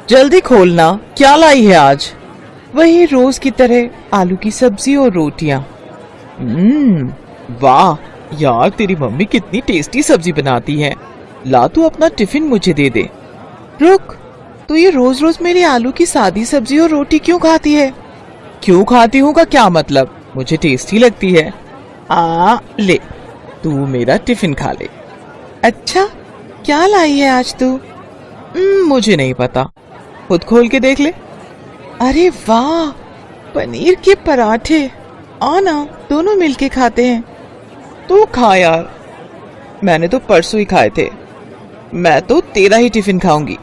जल्दी खोलना, क्या लाई है आज? वही रोज की तरह आलू की सब्जी और रोटियां। वाह यार, तेरी मम्मी कितनी टेस्टी सब्जी बनाती है। ला तू अपना टिफिन मुझे दे दे। रुक, तू ये रोज रोज मेरी आलू की सादी सब्जी और रोटी क्यों खाती है? क्यों खाती हूँ का क्या मतलब? मुझे टेस्टी लगती है। ले, तू मेरा टिफिन खा ले। अच्छा, क्या लाई है आज तू? मुझे नहीं पता, खुद खोल के देख ले। अरे वाह, पनीर के पराठे। आना, दोनों मिलके खाते हैं। तू खा यार, मैंने तो परसों ही खाए थे। मैं तो तेरा ही टिफिन खाऊंगी।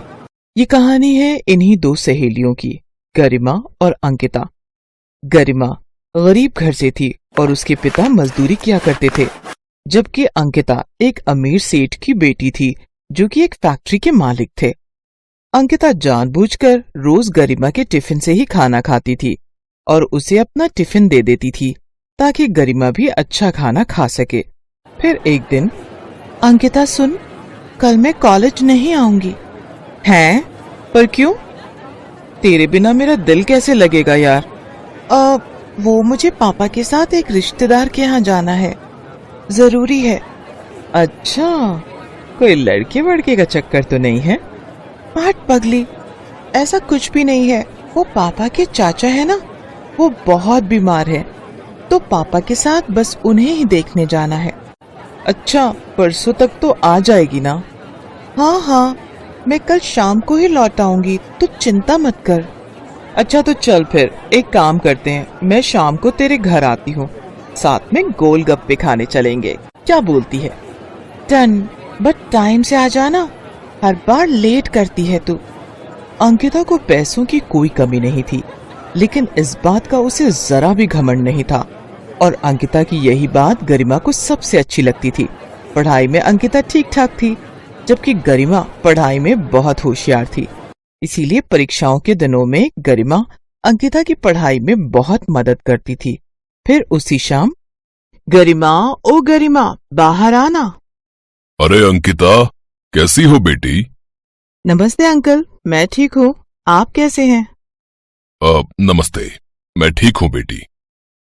ये कहानी है इन्हीं दो सहेलियों की, गरिमा और अंकिता। गरिमा गरीब घर से थी और उसके पिता मजदूरी किया करते थे, जबकि अंकिता एक अमीर सेठ की बेटी थी जो कि एक फैक्ट्री के मालिक थे। अंकिता जानबूझकर रोज गरिमा के टिफिन से ही खाना खाती थी और उसे अपना टिफिन दे देती थी ताकि गरिमा भी अच्छा खाना खा सके। फिर एक दिन, अंकिता सुन, कल मैं कॉलेज नहीं आऊंगी। हैं? पर क्यों? तेरे बिना मेरा दिल कैसे लगेगा यार? वो मुझे पापा के साथ एक रिश्तेदार के यहाँ जाना है, जरूरी है। अच्छा, कोई लड़के वड़के का चक्कर तो नहीं है? हट पगली, ऐसा कुछ भी नहीं है। वो पापा के चाचा है ना, वो बहुत बीमार है, तो पापा के साथ बस उन्हें ही देखने जाना है। अच्छा, परसों तक तो आ जाएगी ना? हाँ हाँ, मैं कल शाम को ही लौट आऊंगी, तो चिंता मत कर। अच्छा तो चल फिर एक काम करते हैं, मैं शाम को तेरे घर आती हूँ, साथ में गोलगप्पे खाने चलेंगे, क्या बोलती है? डन, बट टाइम से आ जाना, हर बार लेट करती है तू। अंकिता को पैसों की कोई कमी नहीं थी, लेकिन इस बात का उसे जरा भी घमंड नहीं था और अंकिता की यही बात गरिमा को सबसे अच्छी लगती थी। पढ़ाई में अंकिता ठीक ठाक थी, जबकि गरिमा पढ़ाई में बहुत होशियार थी। इसीलिए परीक्षाओं के दिनों में गरिमा अंकिता की पढ़ाई में बहुत मदद करती थी। फिर उसी शाम, गरिमा, ओ गरिमा, बाहर आना। अरे अंकिता, कैसी हो बेटी? नमस्ते अंकल, मैं ठीक हूँ, आप कैसे हैं? नमस्ते, मैं ठीक हूँ बेटी।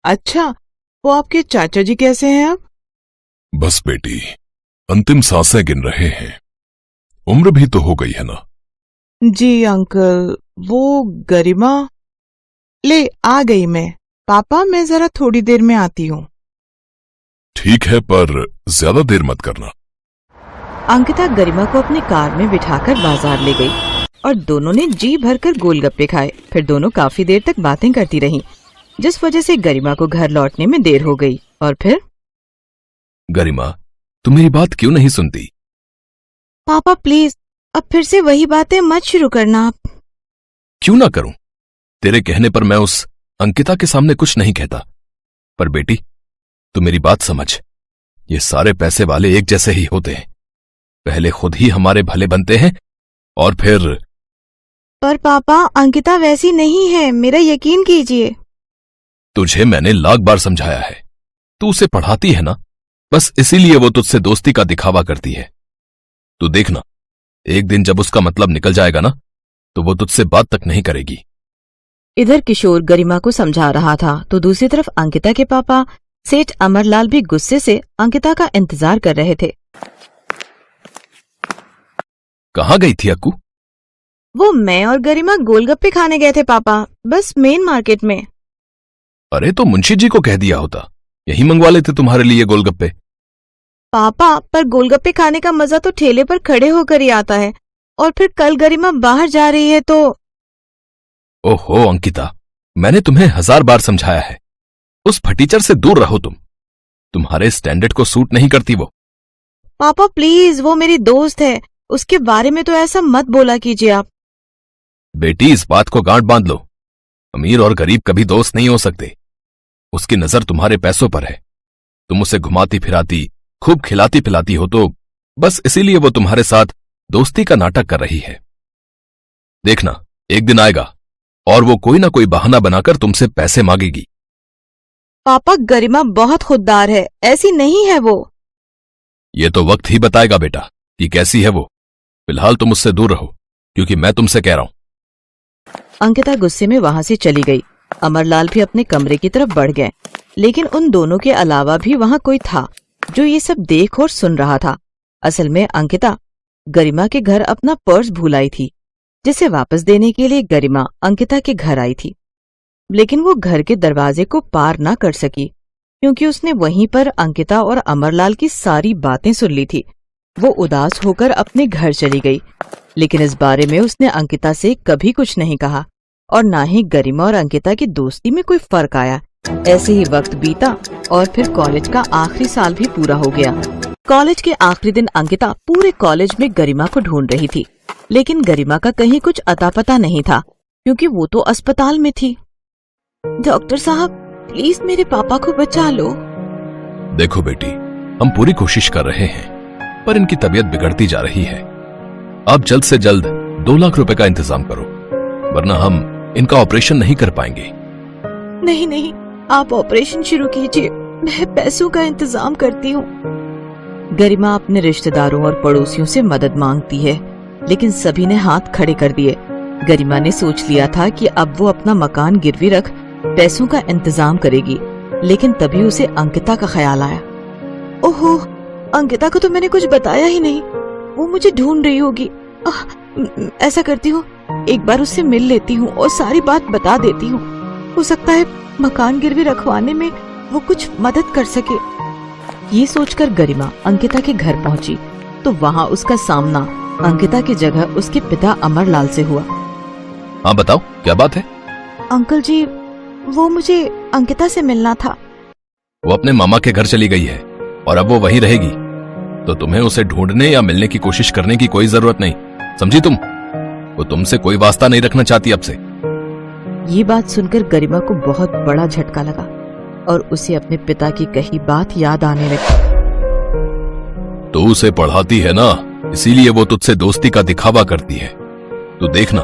अच्छा, वो आपके चाचा जी कैसे हैं अब? बस बेटी, अंतिम सांसें गिन रहे हैं, उम्र भी तो हो गई है ना। जी अंकल, वो गरिमा। ले, आ गई मैं। पापा, मैं जरा थोड़ी देर में आती हूँ। ठीक है, पर ज्यादा देर मत करना। अंकिता गरिमा को अपनी कार में बिठाकर बाजार ले गई और दोनों ने जी भरकर गोलगप्पे खाए। फिर दोनों काफी देर तक बातें करती रहीं, जिस वजह से गरिमा को घर लौटने में देर हो गई। और फिर गरिमा, तुम मेरी बात क्यों नहीं सुनती? पापा प्लीज, अब फिर से वही बातें मत शुरू करना आप। क्यों ना करूं? तेरे कहने पर मैं उस अंकिता के सामने कुछ नहीं कहता, पर बेटी तू मेरी बात समझ, ये सारे पैसे वाले एक जैसे ही होते हैं, पहले खुद ही हमारे भले बनते हैं और फिर। पर पापा, अंकिता वैसी नहीं है, मेरा यकीन कीजिए। तुझे मैंने लाख बार समझाया है, तू उसे पढ़ाती है ना, बस इसीलिए वो तुझसे दोस्ती का दिखावा करती है। तू देखना, एक दिन जब उसका मतलब निकल जाएगा ना, तो वो तुझसे बात तक नहीं करेगी। इधर किशोर गरिमा को समझा रहा था, तो दूसरी तरफ अंकिता के पापा सेठ अमरलाल भी गुस्से से अंकिता का इंतजार कर रहे थे। कहाँ गई थी अक्कू? वो मैं और गरिमा गोलगप्पे खाने गए थे पापा, बस मेन मार्केट में। अरे तो मुंशी जी को कह दिया होता, यही मंगवा लेते तुम्हारे लिए गोलगप्पे। पापा, पर गोलगप्पे खाने का मजा तो ठेले पर खड़े होकर ही आता है, और फिर कल गरिमा बाहर जा रही है तो। ओहो अंकिता, मैंने तुम्हें 1000 बार समझाया है, उस फटीचर से दूर रहो तुम, तुम्हारे स्टैंडर्ड को सूट नहीं करती वो। पापा प्लीज, वो मेरी दोस्त है, उसके बारे में तो ऐसा मत बोला कीजिए आप। बेटी, इस बात को गांठ बांध लो, अमीर और गरीब कभी दोस्त नहीं हो सकते। उसकी नजर तुम्हारे पैसों पर है, तुम उसे घुमाती फिराती, खूब खिलाती पिलाती हो, तो बस इसीलिए वो तुम्हारे साथ दोस्ती का नाटक कर रही है। देखना, एक दिन आएगा और वो कोई ना कोई बहाना बनाकर तुमसे पैसे मांगेगी। पापा, गरिमा बहुत खुददार है, ऐसी नहीं है वो। ये तो वक्त ही बताएगा बेटा कि कैसी है वो। फिलहाल तुम उससे दूर रहो, क्योंकि मैं तुमसे कह रहा हूं, अंकिता गुस्से में वहाँ से चली गई। अमरलाल भी अपने कमरे की तरफ बढ़ गए, लेकिन उन दोनों के अलावा भी वहाँ कोई था जो ये सब देख और सुन रहा था। असल में अंकिता गरिमा के घर अपना पर्स भूल आई थी, जिसे वापस देने के लिए गरिमा अंकिता के घर आई थी। लेकिन वो घर के दरवाजे को पार न कर सकी, क्योंकि उसने वहीं पर अंकिता और अमरलाल की सारी बातें सुन ली थी। वो उदास होकर अपने घर चली गई, लेकिन इस बारे में उसने अंकिता से कभी कुछ नहीं कहा और ना ही गरिमा और अंकिता की दोस्ती में कोई फर्क आया। ऐसे ही वक्त बीता और फिर कॉलेज का आखिरी साल भी पूरा हो गया। कॉलेज के आखिरी दिन अंकिता पूरे कॉलेज में गरिमा को ढूंढ रही थी, लेकिन गरिमा का कहीं कुछ अता पता नहीं था, क्योंकि वो तो अस्पताल में थी। डॉक्टर साहब, प्लीज मेरे पापा को बचा लो। देखो बेटी, हम पूरी कोशिश कर रहे हैं, पर इनकी तबीयत बिगड़ती जा रही है। आप जल्द से जल्द 2 लाख रुपए का इंतजाम करो, वरना हम इनका ऑपरेशन नहीं कर पाएंगे। नहीं नहीं, आप ऑपरेशन शुरू कीजिए, मैं पैसों का इंतजाम करती हूँ। गरिमा अपने रिश्तेदारों और पड़ोसियों से मदद मांगती है, लेकिन सभी ने हाथ खड़े कर दिए। गरिमा ने सोच लिया था कि अब वो अपना मकान गिरवी रख पैसों का इंतजाम करेगी, लेकिन तभी उसे अंकिता का ख्याल आया। ओहो, अंकिता को तो मैंने कुछ बताया ही नहीं, वो मुझे ढूंढ रही होगी। ऐसा करती हूँ, एक बार उससे मिल लेती हूँ और सारी बात बता देती हूँ। हो सकता है मकान गिरवी रखवाने में वो कुछ मदद कर सके। ये सोचकर गरिमा अंकिता के घर पहुंची, तो वहाँ उसका सामना अंकिता की जगह उसके पिता अमरलाल से हुआ। हाँ बताओ, क्या बात है? अंकल जी, वो मुझे अंकिता से मिलना था। वो अपने मामा के घर चली गई है और अब वो वहीं रहेगी, तो तुम्हें उसे ढूंढने या मिलने की कोशिश करने की कोई जरूरत नहीं, समझी तुम? वो तुमसे कोई वास्ता नहीं रखना चाहती अब से। ये बात सुनकर गरिमा को बहुत बड़ा झटका लगा और उसे अपने पिता की कही बात याद आने लगी। तो उसे पढ़ाती है ना, इसीलिए वो तुझसे दोस्ती का दिखावा करती है। तो देखना,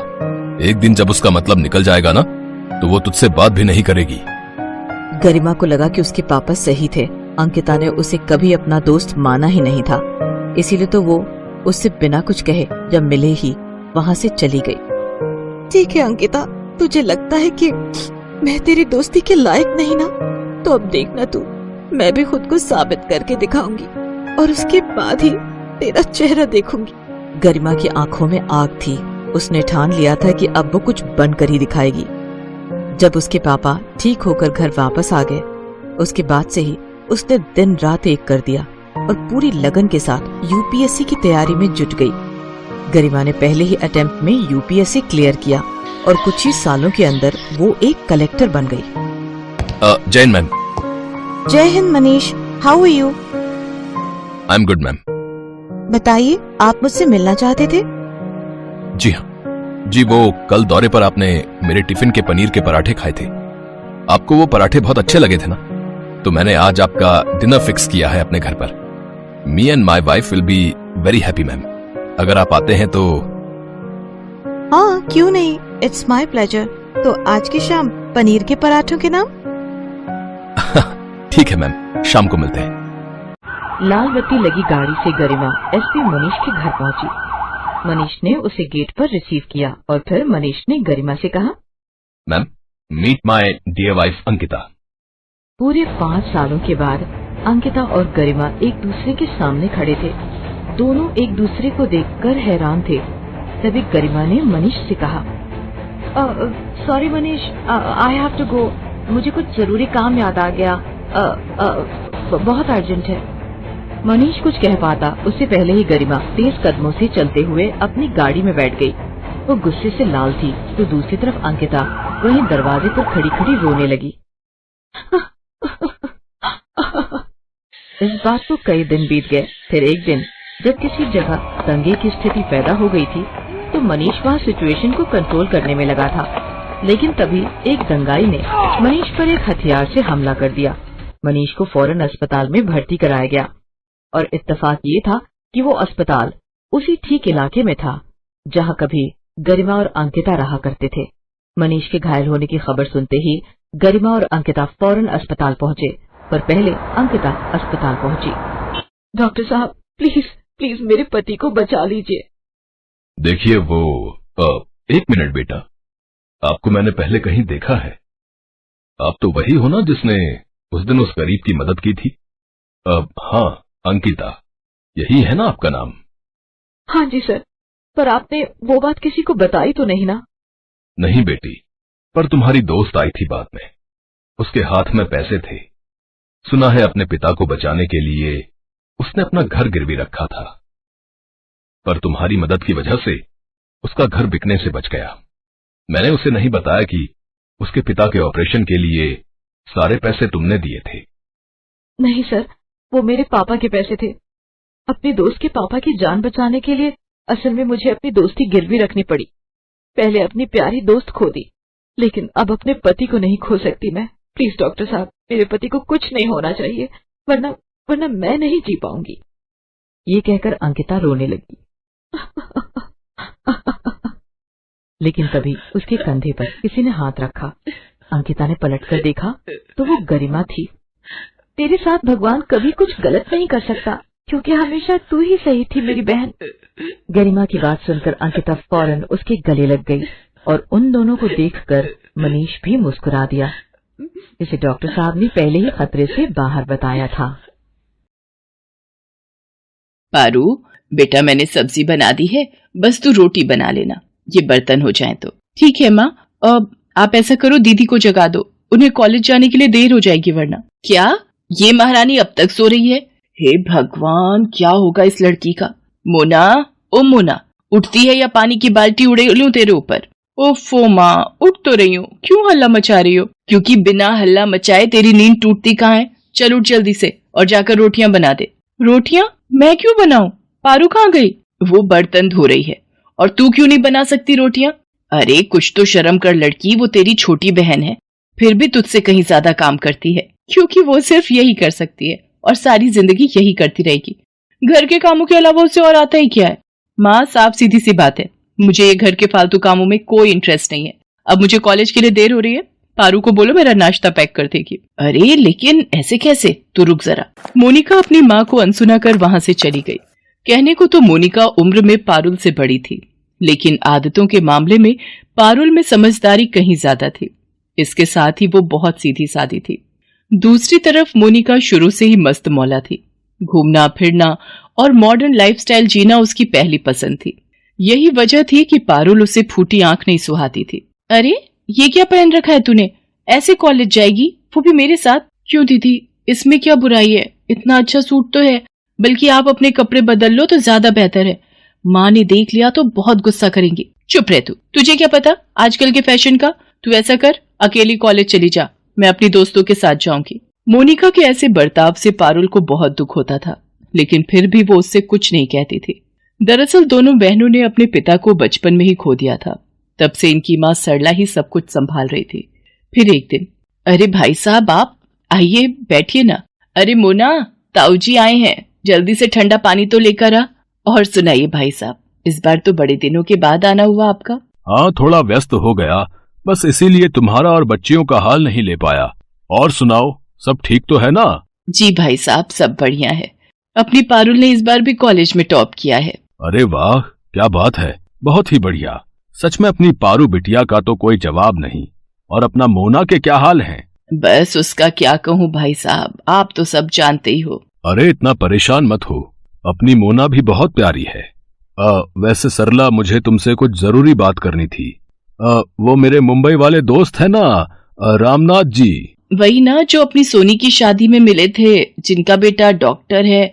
एक दिन जब उसका मतलब निकल जाएगा ना, तो वो तुझसे बात भी नहीं करेगी। गरिमा को लगा कि उसके पापा सही थे। अंकिता ने उसे कभी अपना दोस्त माना ही नहीं था, इसीलिए तो वो उससे बिना कुछ कहे जब मिले ही वहाँ से चली गई। ठीक है अंकिता, तुझे लगता है कि मैं तेरी दोस्ती के लायक नहीं ना, तो अब देखना तू, मैं भी खुद को साबित करके दिखाऊंगी और उसके बाद ही तेरा चेहरा देखूंगी। गरिमा की आंखों में आग थी। उसने ठान लिया था कि अब वो कुछ बनकर ही दिखाएगी। जब उसके पापा ठीक होकर घर वापस आ गए, उसके बाद से ही उसने दिन रात एक कर दिया और पूरी लगन के साथ यूपीएससी की तैयारी में जुट गई। गरिमा ने पहले ही अटेम्प्ट में यूपीएससी क्लियर किया और कुछ ही सालों के अंदर वो एक कलेक्टर बन गई। जय हिंद मैम। जय हिंद Manish, how are you? I am good ma'am. बताइए, आप मुझसे मिलना चाहते थे? जी हाँ जी, वो कल दौरे पर आपने मेरे टिफिन के पनीर के पराठे खाए थे। आपको वो पराठे बहुत अच्छे लगे थे ना, तो मैंने आज आपका डिनर फिक्स किया है अपने घर पर। Me and my wife will be very happy ma'am, अगर आप आते हैं तो। हाँ, क्यों नहीं, इट्स माई प्लेजर। तो आज की शाम पनीर के पराठों के नाम? ठीक है मैम, शाम को मिलते हैं। लाल बत्ती लगी गाड़ी से गरिमा एसपी मनीष के घर पहुंची। मनीष ने उसे गेट पर रिसीव किया और फिर मनीष ने गरिमा से कहा, ma'am, meet my dear wife Ankita. पूरे 5 सालों के बाद अंकिता और गरिमा एक दूसरे के सामने खड़े थे। दोनों एक दूसरे को देखकर हैरान थे। तभी गरिमा ने मनीष से कहा, sorry Manish, I have to go, मुझे कुछ जरूरी काम याद आ गया, बहुत अर्जेंट है। मनीष कुछ कह पाता उससे पहले ही गरिमा तेज कदमों से चलते हुए अपनी गाड़ी में बैठ गई। वो गुस्से से लाल थी, तो दूसरी तरफ अंकिता वहीं दरवाजे पर खड़ी खड़ी रोने लगी। इस बात को कई दिन बीत गए। फिर एक दिन जब किसी जगह दंगे की स्थिति पैदा हो गई थी, तो मनीष वहाँ सिचुएशन को कंट्रोल करने में लगा था। लेकिन तभी एक दंगाई ने मनीष पर एक हथियार से हमला कर दिया। मनीष को फौरन अस्पताल में भर्ती कराया गया और इत्तेफाक ये था कि वो अस्पताल उसी ठीक इलाके में था जहाँ कभी गरिमा और अंकिता रहा करते थे। मनीष के घायल होने की खबर सुनते ही गरिमा और अंकिता फौरन अस्पताल पहुंचे, पर पहले अंकिता अस्पताल पहुंची। डॉक्टर साहब, प्लीज प्लीज मेरे पति को बचा लीजिए। देखिए वो 1 मिनट बेटा, आपको मैंने पहले कहीं देखा है? आप तो वही हो ना जिसने उस दिन उस गरीब की मदद की थी? हाँ, अंकिता, यही है ना आपका नाम? हाँ जी सर, पर आपने वो बात किसी को बताई तो नहीं ना? नहीं बेटी, पर तुम्हारी दोस्त आई थी बाद में। उसके हाथ में पैसे थे। सुना है अपने पिता को बचाने के लिए उसने अपना घर गिरवी रखा था, पर तुम्हारी मदद की वजह से उसका घर बिकने से बच गया। मैंने उसे नहीं बताया कि उसके पिता के ऑपरेशन के लिए सारे पैसे तुमने दिए थे। नहीं सर, वो मेरे पापा के पैसे थे। अपने दोस्त के पापा की जान बचाने के लिए असल में मुझे अपनी दोस्ती गिरवी रखनी पड़ी। पहले अपनी प्यारी दोस्त खो दी, लेकिन अब अपने पति को नहीं खो सकती मैं। प्लीज डॉक्टर साहब, मेरे पति को कुछ नहीं होना चाहिए, वरना मैं नहीं जी पाऊंगी। ये कहकर अंकिता रोने लगी। लेकिन तभी उसके कंधे पर किसी ने हाथ रखा। अंकिता ने पलटकर देखा तो वो गरिमा थी। तेरे साथ भगवान कभी कुछ गलत नहीं कर सकता, क्योंकि हमेशा तू ही सही थी मेरी बहन। गरिमा की बात सुनकर अंकिता फौरन उसके गले लग गई और उन दोनों को देखकर मनीष भी मुस्कुरा दिया, जिसे डॉक्टर साहब ने पहले ही खतरे से बाहर बताया था। पारू, बेटा मैंने सब्जी बना दी है, बस तू रोटी बना लेना, ये बर्तन हो जाए तो। ठीक है माँ। अब आप ऐसा करो, दीदी को जगा दो, उन्हें कॉलेज जाने के लिए देर हो जाएगी वरना। क्या ये महारानी अब तक सो रही है? हे भगवान, क्या होगा इस लड़की का। मोना, ओ मोना, उठती है या पानी की बाल्टी उड़े लूं तेरे ऊपर? ओफो माँ, उठ तो रही हूँ, क्यों हल्ला मचा रही हो? क्योंकि बिना हल्ला मचाए तेरी नींद टूटती कहाँ है। चल उठ जल्दी से और जाकर रोटियां बना दे। रोटियां? मैं क्यों बनाऊं? पारू कहाँ गई? वो बर्तन धो रही है। और तू क्यों नहीं बना सकती रोटियां? अरे कुछ तो शर्म कर लड़की, वो तेरी छोटी बहन है, फिर भी तुझसे कहीं ज्यादा काम करती है, क्योंकि वो सिर्फ यही कर सकती है और सारी जिंदगी यही करती रहेगी। घर के कामों के अलावा उसे और आता ही क्या है? माँ, साफ सीधी सी बात है, मुझे ये घर के फालतू कामों में कोई इंटरेस्ट नहीं है। अब मुझे कॉलेज के लिए देर हो रही है, पारू को बोलो मेरा नाश्ता पैक कर देगी। अरे लेकिन ऐसे कैसे? तू रुक जरा। मोनिका अपनी माँ को अनसुना कर वहां से चली गई। कहने को तो मोनिका उम्र में पारुल से बड़ी थी, लेकिन आदतों के मामले में पारुल में समझदारी कहीं ज्यादा थी। इसके साथ ही वो बहुत सीधी सादी थी। दूसरी तरफ मोनिका शुरू से ही मस्त मौला थी। घूमना फिरना और मॉडर्न लाइफस्टाइल जीना उसकी पहली पसंद थी। यही वजह थी कि पारुल उसे फूटी आंख नहीं सुहाती थी। अरे ये क्या पहन रखा है तूने? ऐसे कॉलेज जाएगी, वो भी मेरे साथ? क्यों दीदी, इसमें क्या बुराई है? इतना अच्छा सूट तो है, बल्कि आप अपने कपड़े बदल लो तो ज्यादा बेहतर है। माँ ने देख लिया तो बहुत गुस्सा करेंगी। चुप रह तू, तुझे क्या पता आजकल के फैशन का। तू ऐसा कर, अकेली कॉलेज चली जा, मैं अपनी दोस्तों के साथ जाऊंगी। मोनिका के ऐसे बर्ताव से पारुल को बहुत दुख होता था, लेकिन फिर भी वो उससे कुछ नहीं कहती थी। दरअसल दोनों बहनों ने अपने पिता को बचपन में ही खो दिया था। तब से इनकी माँ सरला ही सब कुछ संभाल रही थी। फिर एक दिन, अरे भाई साहब, आप आइए, बैठिए ना। अरे मोना, ताऊ जी आए हैं, जल्दी से ठंडा पानी तो लेकर आ। और सुनाइए भाई साहब, इस बार तो बड़े दिनों के बाद आना हुआ आपका। हाँ, थोड़ा व्यस्त हो गया, बस इसीलिए तुम्हारा और बच्चियों का हाल नहीं ले पाया। और सुनाओ, सब ठीक तो है ना? जी भाई साहब, सब बढ़िया है। अपनी पारुल ने इस बार भी कॉलेज में टॉप किया है। अरे वाह, क्या बात है, बहुत ही बढ़िया। सच में अपनी पारू बिटिया का तो कोई जवाब नहीं। और अपना मोना के क्या हाल हैं? बस उसका क्या कहूँ भाई साहब, आप तो सब जानते ही हो। अरे इतना परेशान मत हो, अपनी मोना भी बहुत प्यारी है। वैसे सरला, मुझे तुमसे कुछ जरूरी बात करनी थी। वो मेरे मुंबई वाले दोस्त है ना, रामनाथ जी। वही ना, जो अपनी सोनी की शादी में मिले थे, जिनका बेटा डॉक्टर है।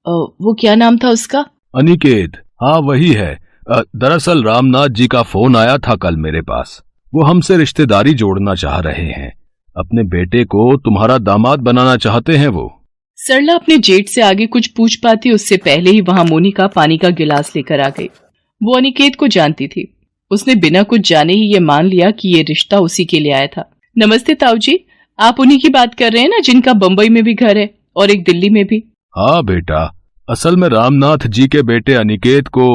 वो क्या नाम था उसका? अनिकेत। हाँ वही है। दरअसल रामनाथ जी का फोन आया था कल मेरे पास। वो हमसे रिश्तेदारी जोड़ना चाह रहे हैं। अपने बेटे को तुम्हारा दामाद बनाना चाहते हैं वो। सरला अपने जेठ से आगे कुछ पूछ पाती उससे पहले ही वहां मोनिका पानी का गिलास लेकर आ गई। वो अनिकेत को जानती थी। उसने बिना कुछ जाने ही ये मान लिया कि ये रिश्ता उसी के लिए आया था। नमस्ते ताऊ जी, आप उन्हीं की बात कर रहे हैं ना, जिनका बम्बई में भी घर है और एक दिल्ली में भी? हाँ बेटा, असल में रामनाथ जी के बेटे अनिकेत को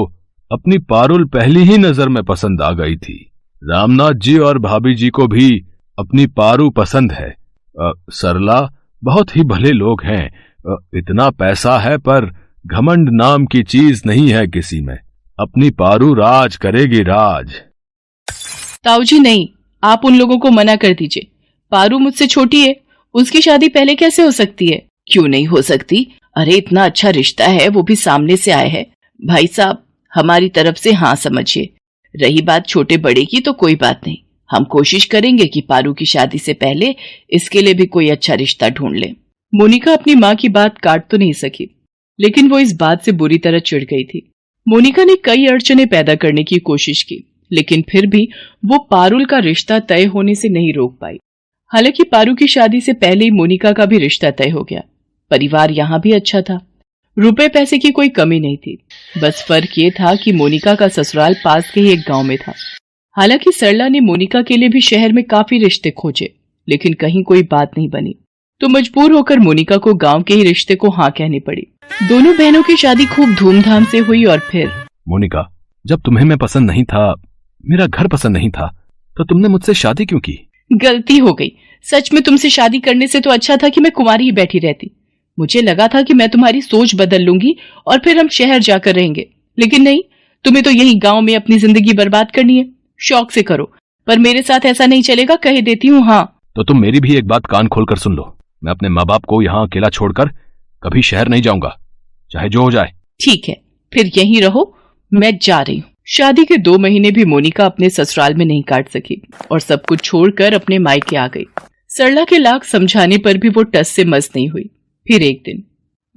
अपनी पारुल पहली ही नजर में पसंद आ गई थी। रामनाथ जी और भाभी जी को भी अपनी पारू पसंद है। सरला बहुत ही भले लोग हैं। इतना पैसा है पर घमंड नाम की चीज नहीं है किसी में। अपनी पारू राज करेगी, राज। ताऊजी नहीं, आप उन लोगों को मना कर दीजिए। पारू मुझसे छोटी है, उसकी शादी पहले कैसे हो सकती है? क्यों नहीं हो सकती? अरे इतना अच्छा रिश्ता है, वो भी सामने से आए है। भाई साहब, हमारी तरफ से हाँ समझिए। रही बात छोटे बड़े की तो कोई बात नहीं, हम कोशिश करेंगे कि पारू की शादी से पहले इसके लिए भी कोई अच्छा रिश्ता ढूंढ ले। मोनिका अपनी माँ की बात काट तो नहीं सकी, लेकिन वो इस बात से बुरी तरह चिढ़ गई थी। मोनिका ने कई अड़चने पैदा करने की कोशिश की, लेकिन फिर भी वो पारुल का रिश्ता तय होने से नहीं रोक पाई। हालांकि पारू की शादी से पहले ही मोनिका का भी रिश्ता तय हो गया। परिवार यहाँ भी अच्छा था, रुपए पैसे की कोई कमी नहीं थी। बस फर्क ये था कि मोनिका का ससुराल पास के ही एक गांव में था। हालांकि सरला ने मोनिका के लिए भी शहर में काफी रिश्ते खोजे, लेकिन कहीं कोई बात नहीं बनी, तो मजबूर होकर मोनिका को गांव के ही रिश्ते को हाँ कहनी पड़ी। दोनों बहनों की शादी खूब धूमधाम से हुई। और फिर मोनिका, जब तुम्हें मैं पसंद नहीं था, मेरा घर पसंद नहीं था, तो तुमने मुझसे शादी क्यों की? गलती हो गई। सच में तुमसे शादी करने से तो अच्छा था कि मैं कुंवारी ही बैठी रहती। मुझे लगा था कि मैं तुम्हारी सोच बदल लूंगी और फिर हम शहर जाकर रहेंगे, लेकिन नहीं, तुम्हें तो यही गांव में अपनी जिंदगी बर्बाद करनी है। शौक से करो, पर मेरे साथ ऐसा नहीं चलेगा, कह देती हूँ। हाँ तो तुम मेरी भी एक बात कान खोलकर सुन लो। मैं अपने माँ बाप को यहाँ अकेला छोड़कर कभी शहर नहीं जाऊंगा, चाहे जो हो जाए। ठीक है, फिर यहीं रहो, मैं जा रही हूँ। शादी के 2 महीने भी मोनिका अपने ससुराल में नहीं काट सकी और सब कुछ छोड़कर अपने मायके आ गई। सरला के लाख समझाने पर भी वो टस से मस नहीं हुई। फिर एक दिन,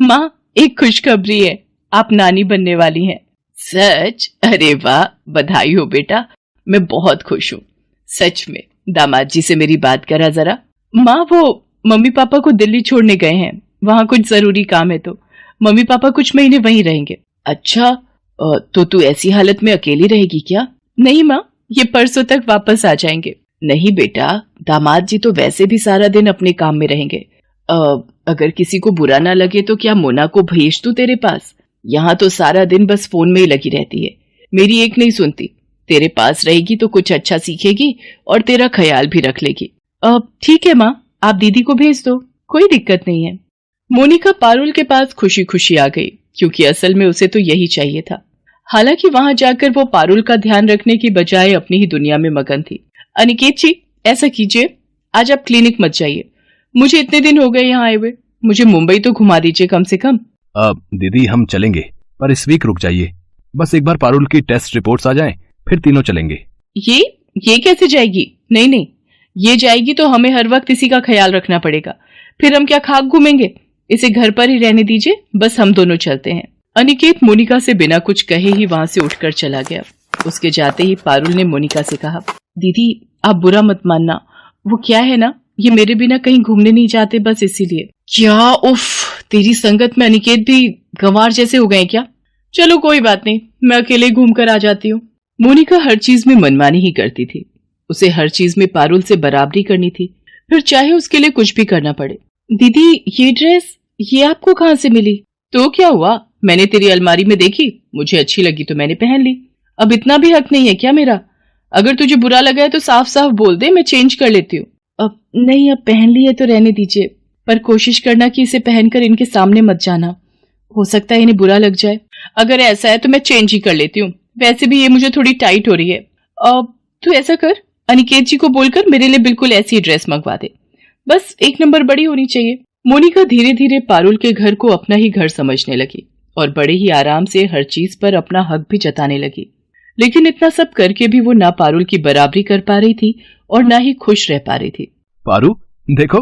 माँ एक खुशखबरी है, आप नानी बनने वाली हैं। सच? अरे वाह, बधाई हो बेटा, मैं बहुत खुश हूँ। सच में? दामाद जी से मेरी बात करा जरा। माँ वो मम्मी पापा को दिल्ली छोड़ने गए हैं, वहाँ कुछ जरूरी काम है, तो मम्मी पापा कुछ महीने वहीं रहेंगे। अच्छा, तो तू ऐसी हालत में अकेली रहेगी क्या? नहीं माँ, ये परसों तक वापस आ जाएंगे। नहीं बेटा, दामाद जी तो वैसे भी सारा दिन अपने काम में रहेंगे। अगर किसी को बुरा ना लगे तो क्या मोना को भेज दूं तेरे पास? यहाँ तो सारा दिन बस फोन में ही लगी रहती है, मेरी एक नहीं सुनती। तेरे पास रहेगी तो कुछ अच्छा सीखेगी और तेरा ख्याल भी रख लेगी। ठीक है माँ, आप दीदी को भेज दो, कोई दिक्कत नहीं है। मोनिका पारुल के पास खुशी खुशी आ गई, क्योंकि असल में उसे तो यही चाहिए था। हालांकि वहां जाकर वो पारुल का ध्यान रखने की बजाय अपनी ही दुनिया में मगन थी। अनिकेत जी, ऐसा कीजिए, आज आप क्लिनिक मत जाइए, मुझे इतने दिन हो गए यहाँ आए हुए, मुझे मुंबई तो घुमा दीजिए कम से कम। दीदी हम चलेंगे, पर इस वीक रुक जाइए, बस एक बार पारुल की टेस्ट रिपोर्ट्स आ जाएं, फिर तीनों चलेंगे। ये कैसे जाएगी? नहीं नहीं, ये जाएगी तो हमें हर वक्त इसी का ख्याल रखना पड़ेगा, फिर हम क्या खाक घूमेंगे। इसे घर पर ही रहने दीजिए, बस हम दोनों चलते हैं। अनिकेत मोनिका से बिना कुछ कहे ही वहां से उठकर चला गया। उसके जाते ही पारुल ने मोनिका से कहा, दीदी आप बुरा मत मानना, वो क्या है ना, ये मेरे बिना कहीं घूमने नहीं जाते, बस इसीलिए। क्या उफ, तेरी संगत में अनिकेत भी गंवार जैसे हो गए क्या? चलो कोई बात नहीं, मैं अकेले घूम कर आ जाती हूँ। मोनिका हर चीज में मनमानी ही करती थी, उसे हर चीज में पारुल से बराबरी करनी थी, फिर चाहे उसके लिए कुछ भी करना पड़े। दीदी ये ड्रेस, ये आपको कहाँ से मिली? तो क्या हुआ, मैंने तेरी अलमारी में देखी, मुझे अच्छी लगी तो मैंने पहन ली। अब इतना भी हक नहीं है क्या मेरा? अगर तुझे बुरा लगा है तो साफ साफ बोल दे, मैं चेंज कर लेती हूँ। अब नहीं, अब पहन ली है तो रहने दीजिए, पर कोशिश करना कि इसे पहनकर इनके सामने मत जाना, हो सकता है इन्हें बुरा लग जाए। अगर ऐसा है तो मैं चेंज ही कर लेती हूँ, वैसे भी ये मुझे थोड़ी टाइट हो रही है। अब तू ऐसा कर, अनिकेत जी को बोलकर मेरे लिए बिल्कुल ऐसी ड्रेस मंगवा दे, बस 1 नंबर बड़ी होनी चाहिए। मोनिका धीरे धीरे पारुल के घर को अपना ही घर समझने लगी और बड़े ही आराम से हर चीज पर अपना हक भी जताने लगी। लेकिन इतना सब करके भी वो ना पारुल की बराबरी कर पा रही थी और ना ही खुश रह पा रही थी। पारू देखो,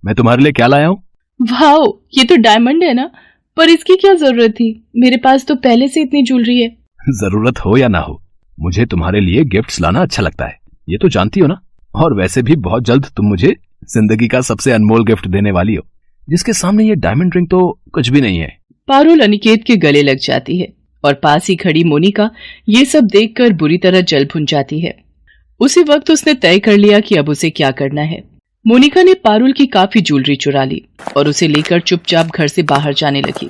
मैं तुम्हारे लिए क्या लाया हूँ। वाह, ये तो डायमंड है ना, पर इसकी क्या जरूरत थी, मेरे पास तो पहले से इतनी ज्वेलरी है। जरूरत हो या ना हो, मुझे तुम्हारे लिए गिफ्ट्स लाना अच्छा लगता है, ये तो जानती हो ना। और वैसे भी बहुत जल्द तुम मुझे जिंदगी का सबसे अनमोल गिफ्ट देने वाली हो, जिसके सामने ये डायमंड रिंग तो कुछ भी नहीं है। पारुल अनिकेत के गले लग जाती है और पास ही खड़ी मोनिका ये सब देखकर बुरी तरह जल भुन जाती है। उसी वक्त उसने तय कर लिया कि अब उसे क्या करना है। मोनिका ने पारुल की काफी ज्वेलरी चुरा ली और उसे लेकर चुपचाप घर से बाहर जाने लगी।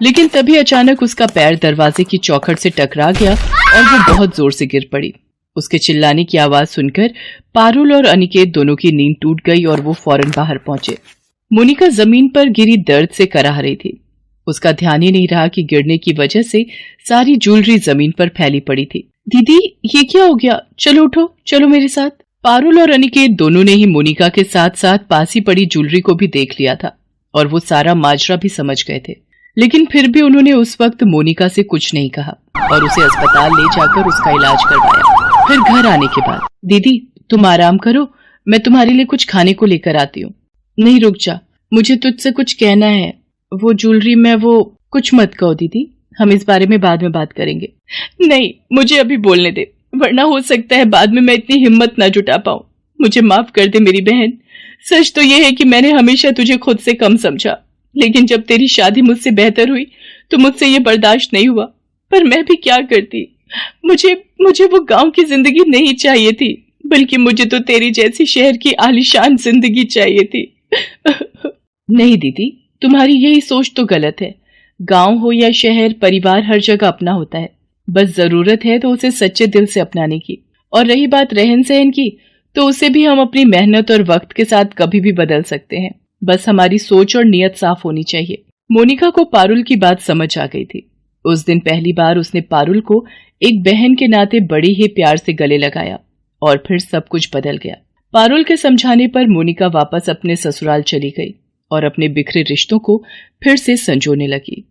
लेकिन तभी अचानक उसका पैर दरवाजे की चौखट से टकरा गया और वो बहुत जोर से गिर पड़ी। उसके चिल्लाने की आवाज सुनकर पारुल और अनिकेत दोनों की नींद टूट गई और वो फौरन बाहर पहुंचे। मोनिका जमीन पर गिरी दर्द से कराह रही थी। उसका ध्यान ही नहीं रहा कि गिरने की वजह से सारी ज्वेलरी जमीन पर फैली पड़ी थी। दीदी ये क्या हो गया? चलो उठो, चलो मेरे साथ। पारुल और अनिकेत दोनों ने ही मोनिका के साथ साथ पास ही पड़ी ज्वेलरी को भी देख लिया था और वो सारा माजरा भी समझ गए थे, लेकिन फिर भी उन्होंने उस वक्त मोनिका से कुछ नहीं कहा और उसे अस्पताल ले जाकर उसका इलाज करवाया। फिर घर आने के बाद, दीदी तुम आराम करो, मैं तुम्हारे लिए कुछ खाने को लेकर आती हूँ। नहीं रुक जा, मुझे तुझसे कुछ कहना है। वो ज्वेलरी में वो कुछ मत कहो दीदी, हम इस बारे में बाद में बात करेंगे। नहीं, मुझे अभी बोलने दे, वरना हो सकता है बाद में मैं इतनी हिम्मत ना जुटा पाऊं। मुझे माफ कर दे मेरी बहन। सच तो यह है कि मैंने हमेशा तुझे खुद से कम समझा, लेकिन जब तेरी शादी मुझसे बेहतर हुई तो मुझसे ये बर्दाश्त नहीं हुआ। पर मैं भी क्या करती, मुझे वो गांव की जिंदगी नहीं चाहिए थी, बल्कि मुझे तो तेरी जैसी शहर की आलीशान जिंदगी चाहिए थी। नहीं दीदी, तुम्हारी यही सोच तो गलत है। गांव हो या शहर, परिवार हर जगह अपना होता है, बस जरूरत है तो उसे सच्चे दिल से अपनाने की। और रही बात रहन सहन की, तो उसे भी हम अपनी मेहनत और वक्त के साथ कभी भी बदल सकते हैं, बस हमारी सोच और नियत साफ होनी चाहिए। मोनिका को पारुल की बात समझ आ गई थी। उस दिन पहली बार उसने पारुल को एक बहन के नाते बड़ी ही प्यार से गले लगाया और फिर सब कुछ बदल गया। पारुल के समझाने पर मोनिका वापस अपने ससुराल चली गई और अपने बिखरे रिश्तों को फिर से संजोने लगी।